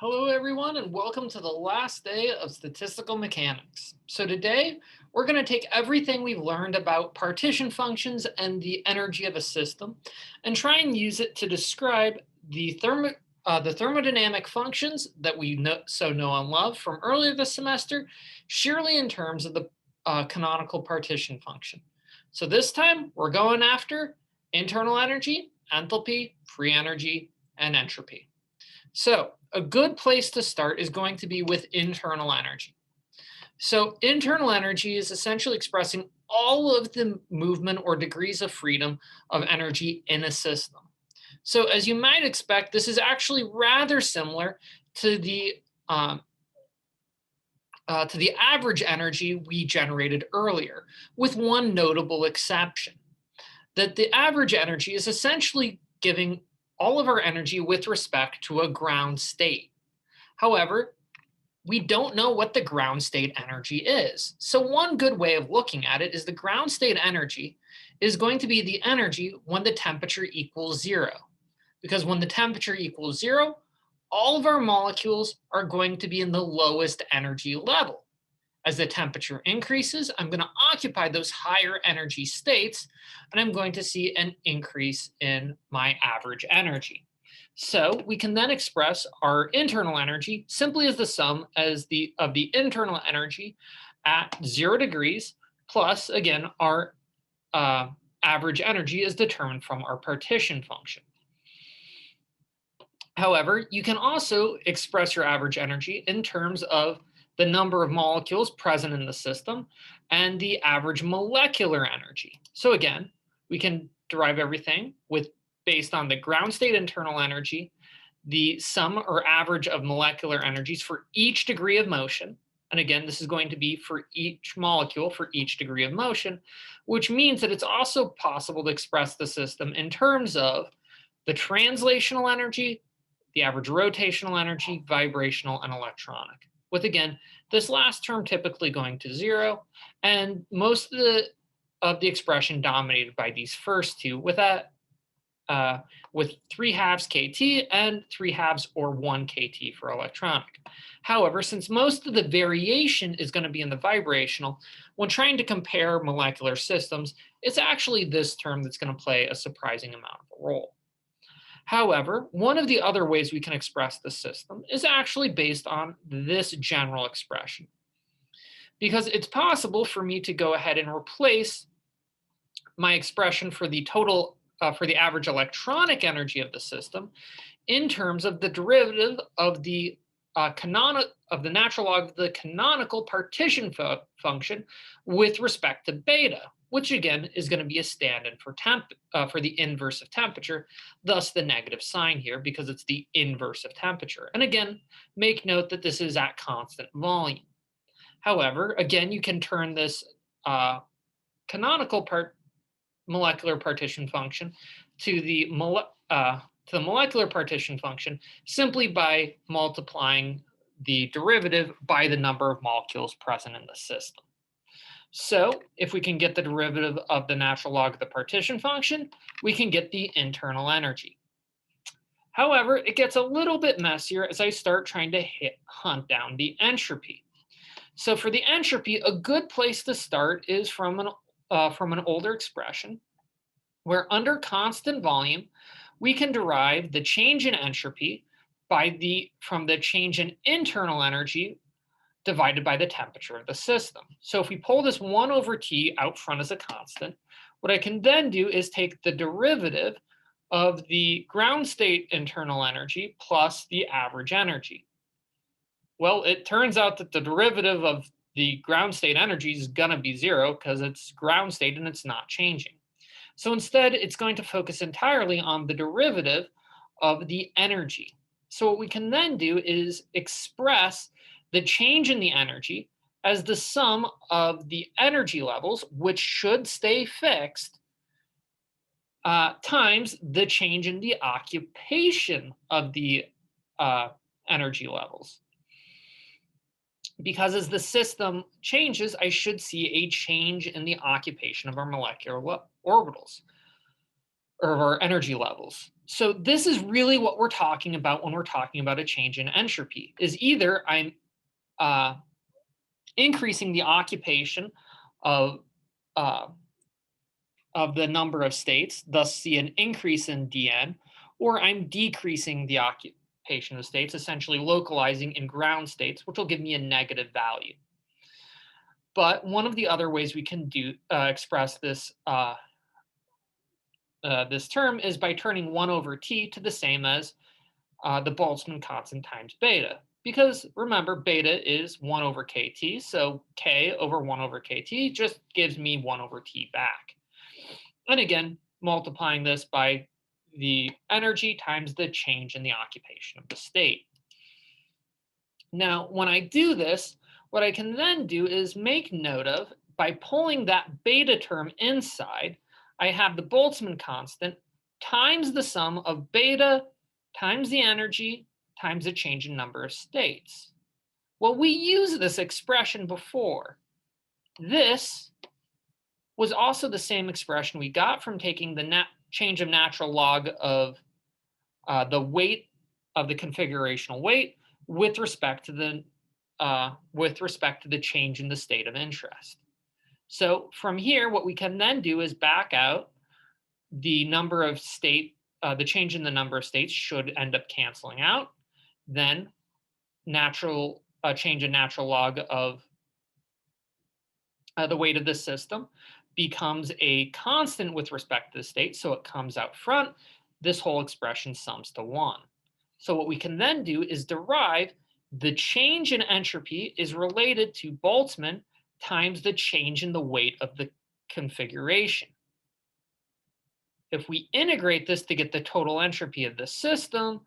Hello, everyone, and welcome to the last day of statistical mechanics. So today, we're going to take everything we've learned about partition functions and the energy of a system and try and use it to describe the thermodynamic functions that we know and love from earlier this semester, surely in terms of the canonical partition function. So this time, we're going after internal energy, enthalpy, free energy, and entropy. So a good place to start is going to be with internal energy. So internal energy is essentially expressing all of the movement or degrees of freedom of energy in a system. So as you might expect, this is actually rather similar to um, the average energy we generated earlier, with one notable exception, that the average energy is essentially giving all of our energy with respect to a ground state. However, we don't know what the ground state energy is. So one good way of looking at it is the ground state energy is going to be the energy when the temperature equals zero. Because when the temperature equals zero, all of our molecules are going to be in the lowest energy level. As the temperature increases, I'm going to occupy those higher energy states, and I'm going to see an increase in my average energy. So we can then express our internal energy simply as the sum of the internal energy at 0 degrees plus, again, our average energy is determined from our partition function. However, you can also express your average energy in terms of the number of molecules present in the system and the average molecular energy. So again, we can derive everything based on the ground state internal energy, the sum or average of molecular energies for each degree of motion. And again, this is going to be for each molecule for each degree of motion, which means that it's also possible to express the system in terms of the translational energy, the average rotational energy, vibrational, and electronic. With, again, this last term typically going to 0, and most of the expression dominated by these first two, with 3/2 kT and 3/2 or 1 kT for electronic. However, since most of the variation is going to be in the vibrational, when trying to compare molecular systems, it's actually this term that's going to play a surprising amount of a role. However, one of the other ways we can express the system is actually based on this general expression. Because it's possible for me to go ahead and replace my expression for the average electronic energy of the system in terms of the derivative of the natural log of the canonical partition function with respect to beta, which again is going to be a stand-in for the inverse of temperature, thus the negative sign here because it's the inverse of temperature. And again, make note that this is at constant volume. However, again, you can turn this canonical molecular partition function to the molecular partition function simply by multiplying the derivative by the number of molecules present in the system. So if we can get the derivative of the natural log of the partition function, we can get the internal energy. However, it gets a little bit messier as I start trying to hunt down the entropy. So for the entropy, a good place to start is from an older expression where under constant volume, we can derive the change in entropy from the change in internal energy divided by the temperature of the system. So if we pull this 1 over T out front as a constant, what I can then do is take the derivative of the ground state internal energy plus the average energy. Well, it turns out that the derivative of the ground state energy is going to be 0 because it's ground state and it's not changing. So instead, it's going to focus entirely on the derivative of the energy. So what we can then do is express the change in the energy as the sum of the energy levels, which should stay fixed, times the change in the occupation of the energy levels. Because as the system changes, I should see a change in the occupation of our molecular orbitals, or of our energy levels. So this is really what we're talking about when we're talking about a change in entropy, is either I'm uh, increasing the occupation of, uh, of the number of states, thus see an increase in dn, or I'm decreasing the occupation of states, essentially localizing in ground states, which will give me a negative value. But one of the other ways we can express this this term is by turning 1 over t to the same as the Boltzmann constant times beta. Because remember, beta is 1 over kt, so k over 1 over kt just gives me 1 over t back. And again, multiplying this by the energy times the change in the occupation of the state. Now, when I do this, what I can then do is make note of, by pulling that beta term inside, I have the Boltzmann constant times the sum of beta times the energy times the change in number of states. Well, we used this expression before. This was also the same expression we got from taking the change of natural log of the weight of the configurational weight with respect to the change in the state of interest. So from here, what we can then do is back out the number of the change in the number of states should end up canceling out. Then change in natural log of the weight of the system becomes a constant with respect to the state, so it comes out front. This whole expression sums to 1. So what we can then do is derive the change in entropy is related to Boltzmann times the change in the weight of the configuration. If we integrate this to get the total entropy of the system,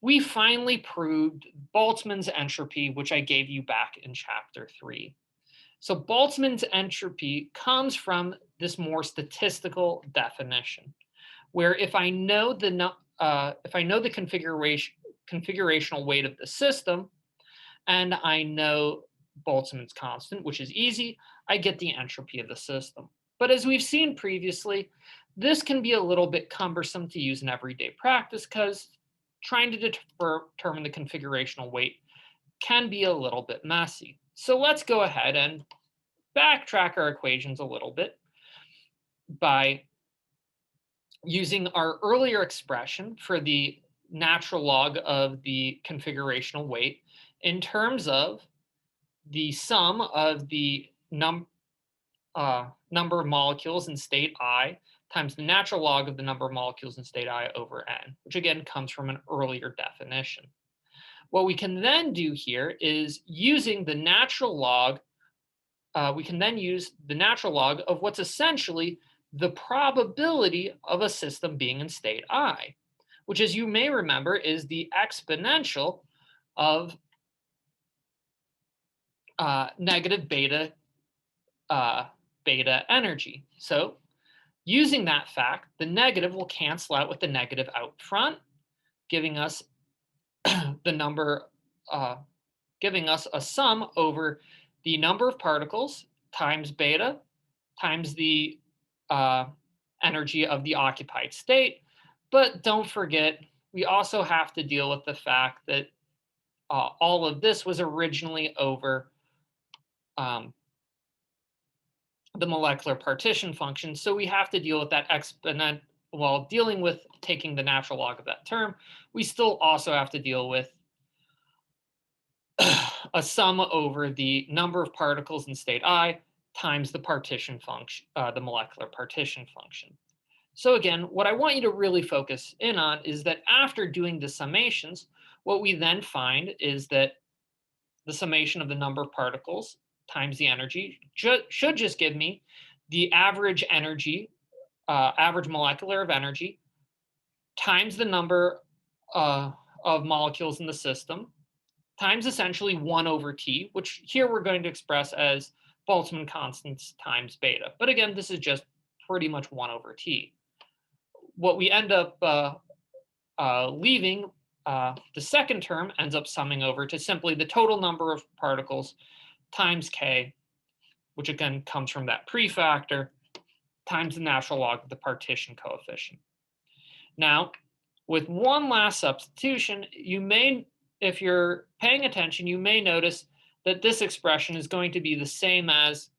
we finally proved Boltzmann's entropy, which I gave you back in chapter 3. So Boltzmann's entropy comes from this more statistical definition, where if I know the configurational weight of the system, and I know Boltzmann's constant, which is easy, I get the entropy of the system. But as we've seen previously, this can be a little bit cumbersome to use in everyday practice because trying to determine the configurational weight can be a little bit messy. So let's go ahead and backtrack our equations a little bit by using our earlier expression for the natural log of the configurational weight in terms of the sum of the number of molecules in state I times the natural log of the number of molecules in state I over n, which again comes from an earlier definition. What we can then do here is using the natural log, we can then use the natural log of what's essentially the probability of a system being in state I, which, as you may remember, is the exponential of negative beta energy. So using that fact, the negative will cancel out with the negative out front, giving us the number, giving us a sum over the number of particles times beta times the energy of the occupied state. But don't forget, we also have to deal with the fact that all of this was originally over the molecular partition function. So we have to deal with that exponent. While dealing with taking the natural log of that term, we still also have to deal with a sum over the number of particles in state I times the partition function, the molecular partition function. So again, what I want you to really focus in on is that after doing the summations, what we then find is that the summation of the number of particles times the energy should just give me the average energy, average molecular of energy, times the number of molecules in the system, times essentially 1 over t, which here we're going to express as Boltzmann constants times beta. But again, this is just pretty much 1 over t. What we end up leaving, the second term ends up summing over to simply the total number of particles times k, which again comes from that prefactor, times the natural log of the partition coefficient. Now, With one last substitution, if you're paying attention, you may notice that this expression is going to be the same as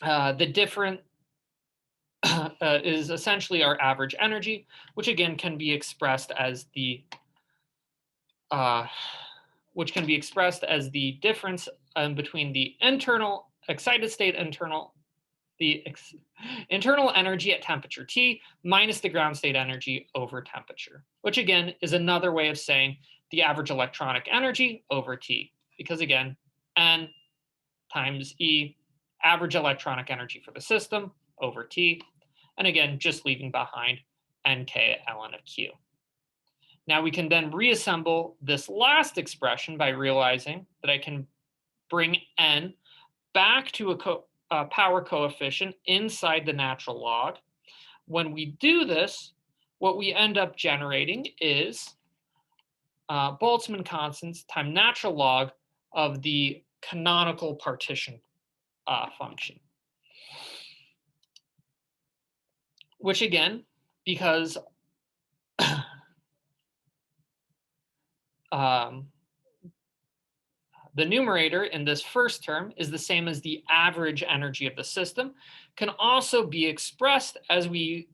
the different is essentially our average energy, which again can be expressed as the difference between the internal excited state internal energy at temperature T minus the ground state energy over temperature, which again is another way of saying the average electronic energy over T, because again, N times E, average electronic energy for the system over T, and again, just leaving behind Nk ln of Q. Now we can then reassemble this last expression by realizing that I can bring N back to a power coefficient inside the natural log. When we do this, what we end up generating is Boltzmann constants times natural log of the canonical partition function. Which again, because the numerator in this first term is the same as the average energy of the system, can also be expressed, as we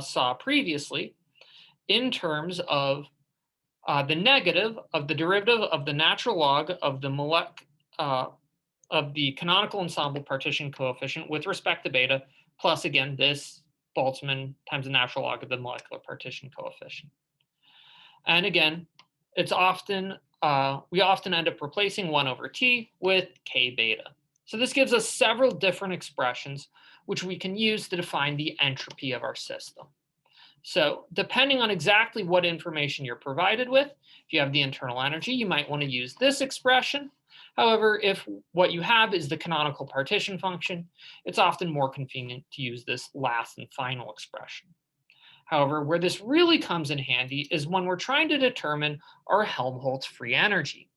saw previously, in terms of the negative of the derivative of the natural log of the canonical ensemble partition coefficient with respect to beta, plus again this Boltzmann times the natural log of the molecular partition coefficient. And again, it's often we often end up replacing 1 over T with K beta. So this gives us several different expressions which we can use to define the entropy of our system. So depending on exactly what information you're provided with, if you have the internal energy, you might want to use this expression. However, if what you have is the canonical partition function, it's often more convenient to use this last and final expression. However, where this really comes in handy is when we're trying to determine our Helmholtz free energy,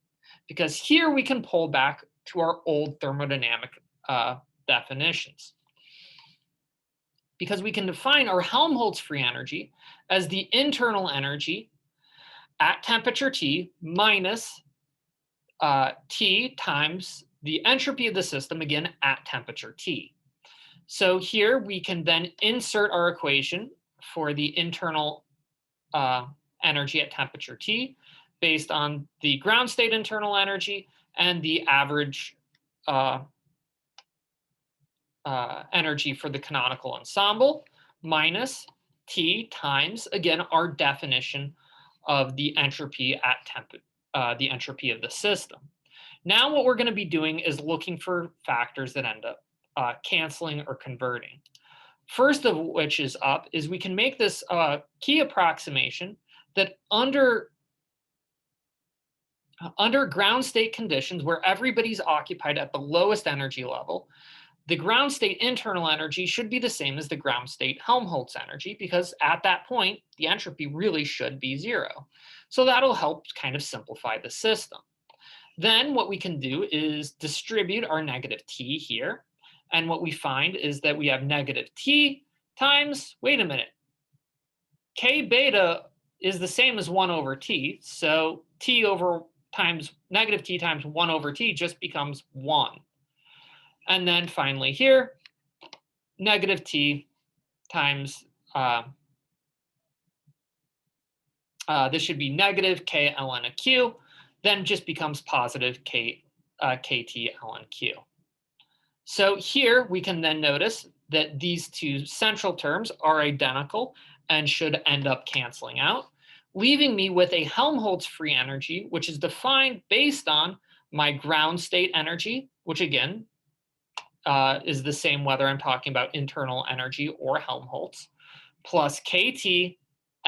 because here we can pull back to our old thermodynamic definitions. Because we can define our Helmholtz free energy as the internal energy at temperature T minus T times the entropy of the system, again, at temperature T. So here we can then insert our equation for the internal energy at temperature T based on the ground state internal energy and the average energy for the canonical ensemble minus T times, again, our definition of the entropy at the entropy of the system. Now what we're going to be doing is looking for factors that end up canceling or converting. First of which is we can make this key approximation that under ground state conditions where everybody's occupied at the lowest energy level, the ground state internal energy should be the same as the ground state Helmholtz energy, because at that point, the entropy really should be 0. So that'll help kind of simplify the system. Then what we can do is distribute our negative T here. And what we find is that we have negative T times, wait a minute, K beta is the same as 1 over T. So T over times negative T times 1 over T just becomes 1. And then finally here, negative T times, this should be negative K ln of Q, then just becomes positive KT ln Q. So here we can then notice that these two central terms are identical and should end up canceling out, leaving me with a Helmholtz free energy, which is defined based on my ground state energy, which again is the same whether I'm talking about internal energy or Helmholtz, plus KT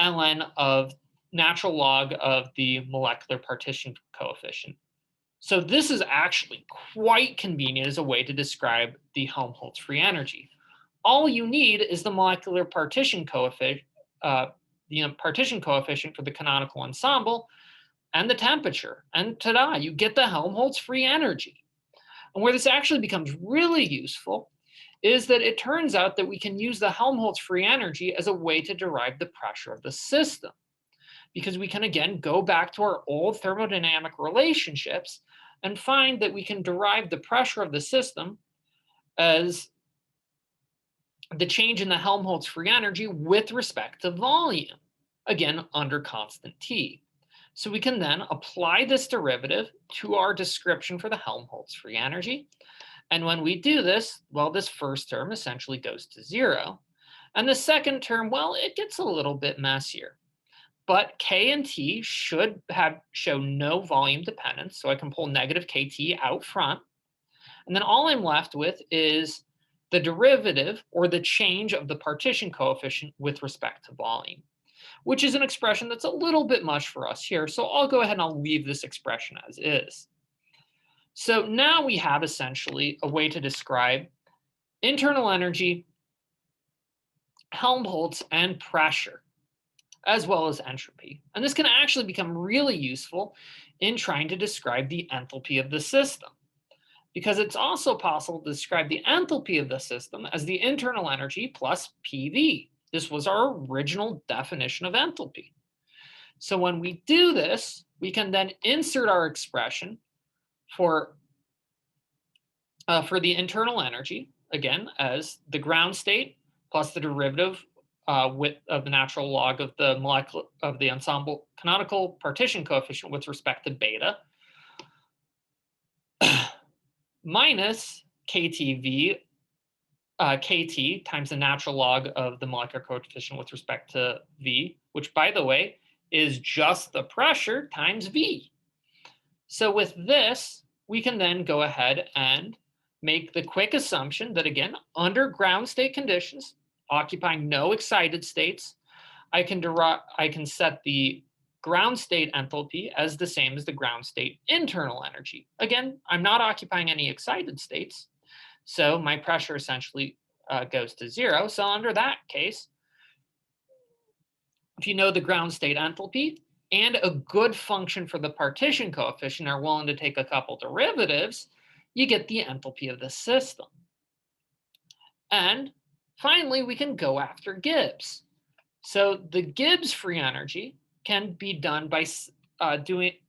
ln of natural log of the molecular partition coefficient. So this is actually quite convenient as a way to describe the Helmholtz free energy. All you need is the molecular partition coefficient, partition coefficient for the canonical ensemble, and the temperature, and ta-da, you get the Helmholtz free energy. And where this actually becomes really useful is that it turns out that we can use the Helmholtz free energy as a way to derive the pressure of the system. Because we can again go back to our old thermodynamic relationships and find that we can derive the pressure of the system as the change in the Helmholtz free energy with respect to volume, again, under constant T. So we can then apply this derivative to our description for the Helmholtz free energy. And when we do this, well, this first term essentially goes to zero. And the second term, well, it gets a little bit messier. But K and T should show no volume dependence. So I can pull negative KT out front. And then all I'm left with is the derivative or the change of the partition coefficient with respect to volume, which is an expression that's a little bit much for us here. So I'll go ahead and I'll leave this expression as is. So now we have essentially a way to describe internal energy, Helmholtz, and pressure, as well as entropy. And this can actually become really useful in trying to describe the enthalpy of the system, because it's also possible to describe the enthalpy of the system as the internal energy plus PV. This was our original definition of enthalpy. So when we do this, we can then insert our expression for the internal energy, again, as the ground state plus the derivative of the natural log of the molecular of the ensemble canonical partition coefficient with respect to beta minus KTV KT times the natural log of the molecular coefficient with respect to V, which, by the way, is just the pressure times V. So with this, we can then go ahead and make the quick assumption that, again, under ground state conditions, occupying no excited states, I can set the ground state enthalpy as the same as the ground state internal energy. Again, I'm not occupying any excited states, so my pressure essentially goes to zero. So under that case, if you know the ground state enthalpy and a good function for the partition coefficient are willing to take a couple derivatives, you get the enthalpy of the system. And finally, we can go after Gibbs. So the Gibbs free energy can be done by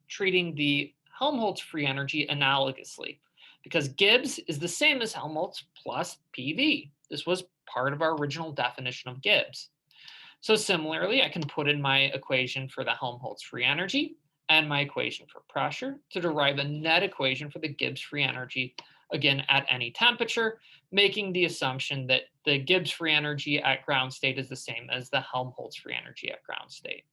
treating the Helmholtz free energy analogously, because Gibbs is the same as Helmholtz plus PV. This was part of our original definition of Gibbs. So similarly, I can put in my equation for the Helmholtz free energy and my equation for pressure to derive a net equation for the Gibbs free energy, again, at any temperature, making the assumption that the Gibbs free energy at ground state is the same as the Helmholtz free energy at ground state.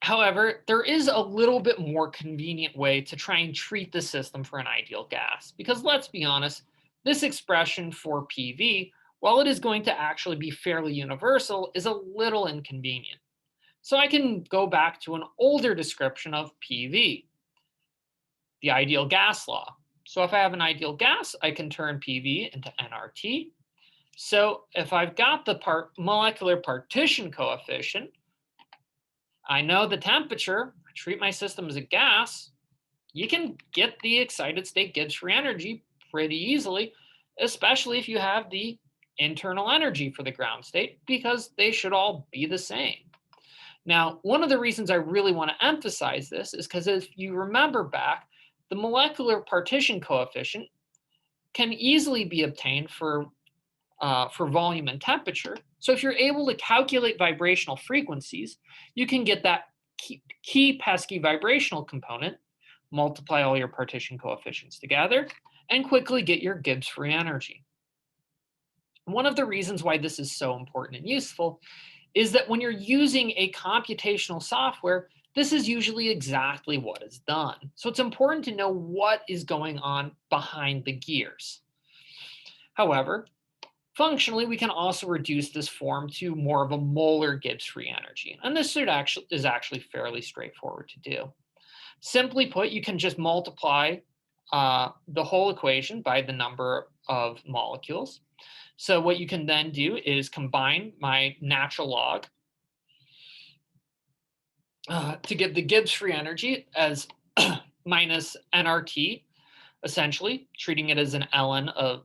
However, there is a little bit more convenient way to try and treat the system for an ideal gas, because let's be honest, this expression for PV, while it is going to actually be fairly universal, is a little inconvenient. So I can go back to an older description of PV, the ideal gas law. So if I have an ideal gas, I can turn PV into nRT. So if I've got the molecular partition coefficient, I know the temperature, I treat my system as a gas, you can get the excited state Gibbs free energy pretty easily, especially if you have the internal energy for the ground state, because they should all be the same. Now, one of the reasons I really want to emphasize this is because if you remember back, the molecular partition coefficient can easily be obtained for volume and temperature. So if you're able to calculate vibrational frequencies, you can get that key pesky vibrational component, multiply all your partition coefficients together, and quickly get your Gibbs free energy. One of the reasons why this is so important and useful is that when you're using a computational software, this is usually exactly what is done. So it's important to know what is going on behind the gears. However, functionally, we can also reduce this form to more of a molar Gibbs free energy. And this is actually fairly straightforward to do. Simply put, you can just multiply the whole equation by the number of molecules. So what you can then do is combine my natural log to give the Gibbs free energy as minus nRT essentially treating it as an ln of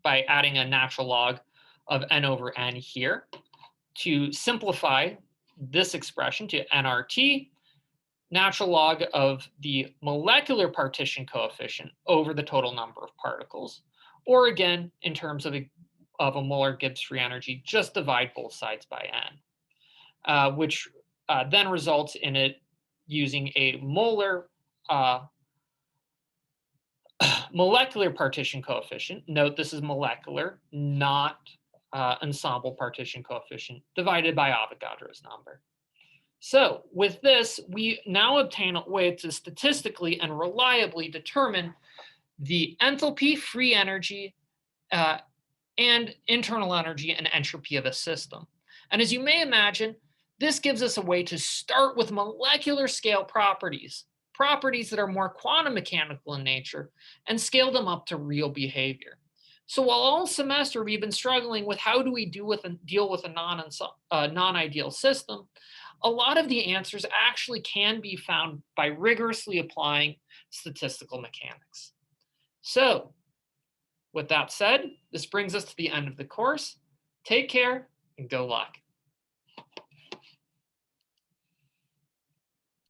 by adding a natural log of n over n here. To simplify this expression to nRT, natural log of the molecular partition coefficient over the total number of particles, or again, in terms of a molar Gibbs free energy, just divide both sides by n, which then results in it using a molar molecular partition coefficient. Note this is molecular, not ensemble partition coefficient, divided by Avogadro's number. So with this, we now obtain a way to statistically and reliably determine the enthalpy, free energy, and internal energy and entropy of a system. And as you may imagine, this gives us a way to start with molecular scale properties, properties that are more quantum mechanical in nature, and scale them up to real behavior. So while all semester we've been struggling with how do we deal with a non-ideal system, a lot of the answers actually can be found by rigorously applying statistical mechanics. So with that said, this brings us to the end of the course. Take care and good luck.